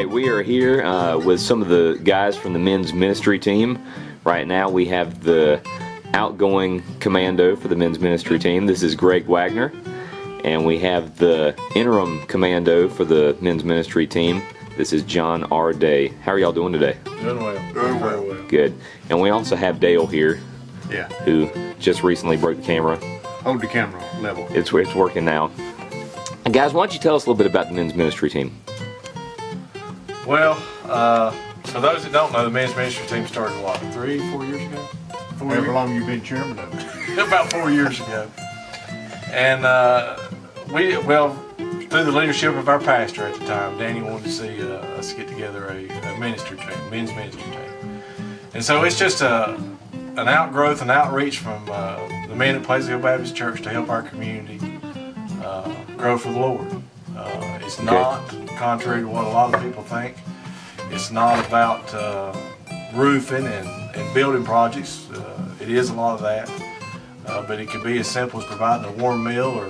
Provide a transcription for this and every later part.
right, we are here with some of the guys from the men's ministry team. Right now we have the outgoing commando for the men's ministry team. This is Greg Wagner. And we have the interim commando for the men's ministry team. This is John R. Day. How are y'all doing today? Doing well. Doing very well. Good. And we also have Dale here. Yeah. Who just recently broke the camera. Hold the camera level. It's working now. And guys, why don't you tell us a little bit about the men's ministry team? Well, for those that don't know, the men's ministry team started what, 3-4 years ago? However long you've been chairman of it. About 4 years ago. And through the leadership of our pastor at the time, Danny wanted to see us get together a ministry team, men's ministry team. And so it's just an outgrowth and outreach from the men at Plaisville Hill Baptist Church to help our community grow for the Lord. It's not, contrary to what a lot of people think, it's not about roofing and building projects. It is a lot of that, but it can be as simple as providing a warm meal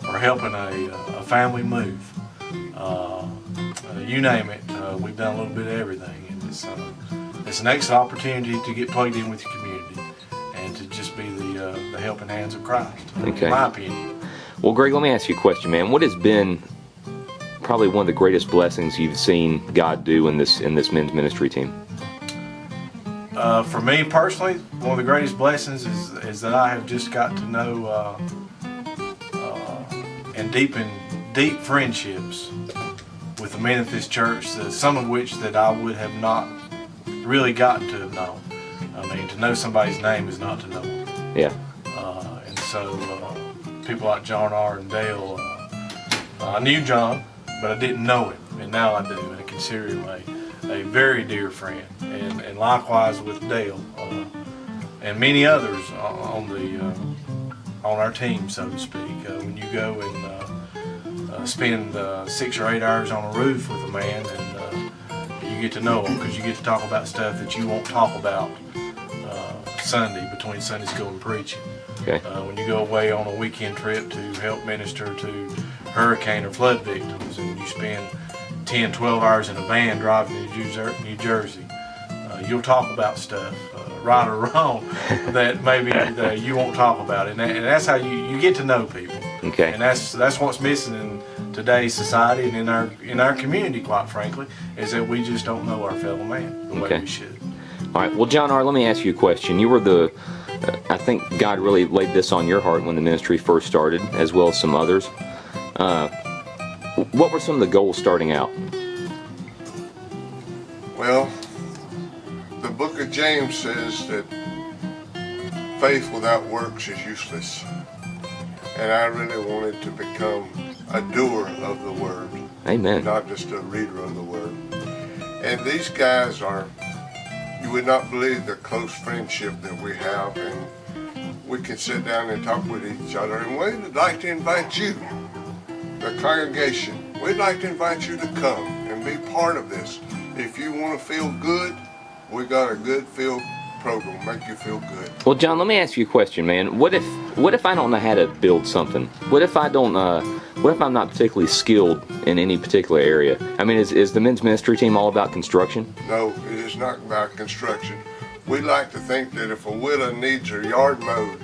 or helping a family move. You name it, we've done a little bit of everything. And it's an excellent opportunity to get plugged in with your community and to just be the helping hands of Christ, in my opinion. Well, Greg, let me ask you a question, man. What has been probably one of the greatest blessings you've seen God do in this men's ministry team? For me personally, one of the greatest blessings is that I have just got to know and deepen deep friendships with the men of this church, some of which that I would have not really gotten to have known. I mean, to know somebody's name is not to know them. Yeah. And so people like John R. and Dale, I knew John, but I didn't know him, and now I do, and I consider him a very dear friend. And likewise with Dale and many others on our team, so to speak. When you go and spend 6 or 8 hours on a roof with a man, and you get to know him because you get to talk about stuff that you won't talk about Sunday between Sunday school and preaching. Okay. When you go away on a weekend trip to help minister to hurricane or flood victims, and you spend 10, 12 hours in a van driving to New Jersey, you'll talk about stuff, right or wrong, that maybe you won't talk about it. And that's how you get to know people. Okay. And that's what's missing in today's society and in our community, quite frankly, is that we just don't know our fellow man the way we should. All right. Well, John R., let me ask you a question. You were I think God really laid this on your heart when the ministry first started, as well as some others. What were some of the goals starting out? Well, the book of James says that faith without works is useless. And I really wanted to become a doer of the word. Amen. Not just a reader of the word. And these guys you would not believe the close friendship that we have, and we can sit down and talk with each other. And we'd like to invite you, the congregation, we'd like to invite you to come and be part of this. If you want to feel good, we got a good feel program, make you feel good. Well, John, let me ask you a question, man. What if I don't know how to build something? What if I'm not particularly skilled in any particular area? I mean, is the men's ministry team all about construction? No, it is not about construction. We like to think that if a widow needs her yard mowed,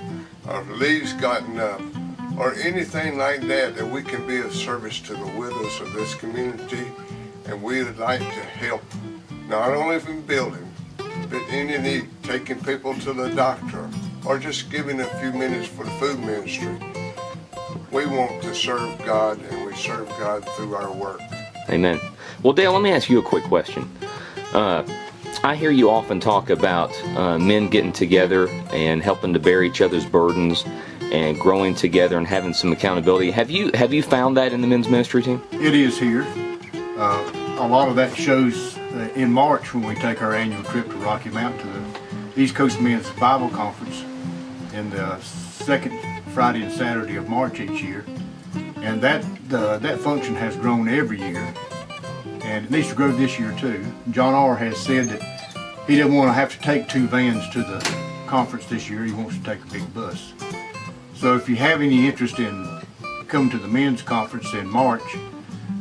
or leaves gotten up, or anything like that, that we can be of service to the widows of this community, and we would like to help, not only from building, but any need, taking people to the doctor, or just giving a few minutes for the food ministry. We want to serve God, and we serve God through our work. Amen. Well, Dale, let me ask you a quick question. I hear you often talk about men getting together and helping to bear each other's burdens and growing together and having some accountability. Have you found that in the men's ministry team? It is here. A lot of that shows in March when we take our annual trip to Rocky Mountain to the East Coast Men's Bible Conference in the second Friday and Saturday of March each year. And that function has grown every year, and it needs to grow this year too. John R. has said that he didn't want to have to take 2 vans to the conference this year. He wants to take a big bus. So if you have any interest in coming to the men's conference in March,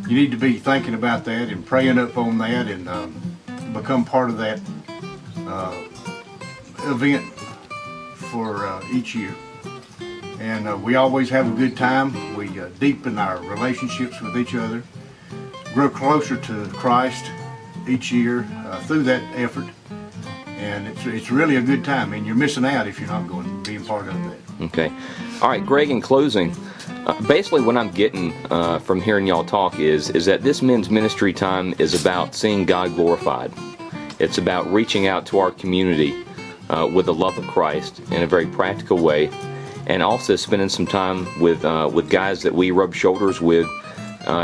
you need to be thinking about that and praying up on that and become part of that event for each year. And we always have a good time. We deepen our relationships with each other, grow closer to Christ each year through that effort. And it's really a good time, and you're missing out if you're not going being part of that. Okay. All right, Greg, in closing, basically what I'm getting from hearing y'all talk is that this men's ministry time is about seeing God glorified. It's about reaching out to our community with the love of Christ in a very practical way, and also spending some time with guys that we rub shoulders with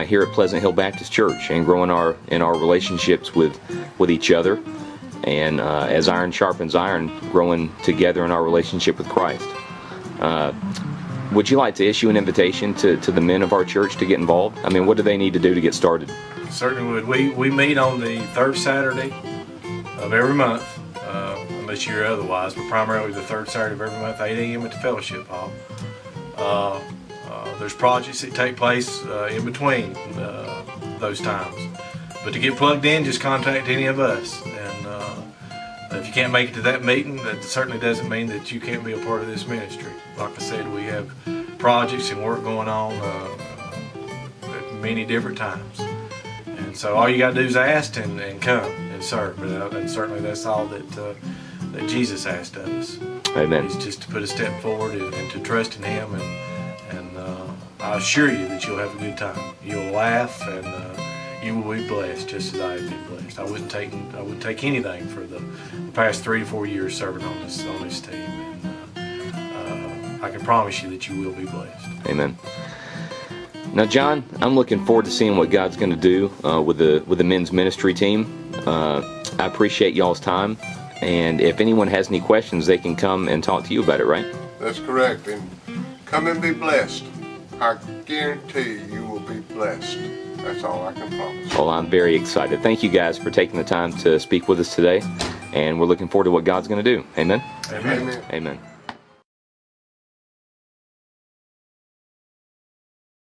here at Pleasant Hill Baptist Church, and growing in our relationships with each other, and as iron sharpens iron, growing together in our relationship with Christ. Would you like to issue an invitation to the men of our church to get involved? I mean, what do they need to do to get started? Certainly would. We meet on the third Saturday of every month, unless you're otherwise, but primarily the third Saturday of every month, 8 a.m. at the Fellowship Hall. There's projects that take place in between those times. But to get plugged in, just contact any of us. And if you can't make it to that meeting, that certainly doesn't mean that you can't be a part of this ministry. Like I said, we have projects and work going on at many different times. And so all you got to do is ask and come and serve. And certainly that's all that Jesus asked of us. Amen. Is just to put a step forward and to trust in Him. And I assure you that you'll have a good time. You'll laugh and you will be blessed just as I have been blessed. I wouldn't take anything for the past 3 to 4 years serving on this team. And I can promise you that you will be blessed. Amen. Now, John, I'm looking forward to seeing what God's going to do with the men's ministry team. I appreciate y'all's time, and if anyone has any questions, they can come and talk to you about it, right? That's correct. And come and be blessed. I guarantee you will be blessed. That's all I can promise. Well, I'm very excited. Thank you guys for taking the time to speak with us today, and we're looking forward to what God's going to do. Amen? Amen. Amen. Amen.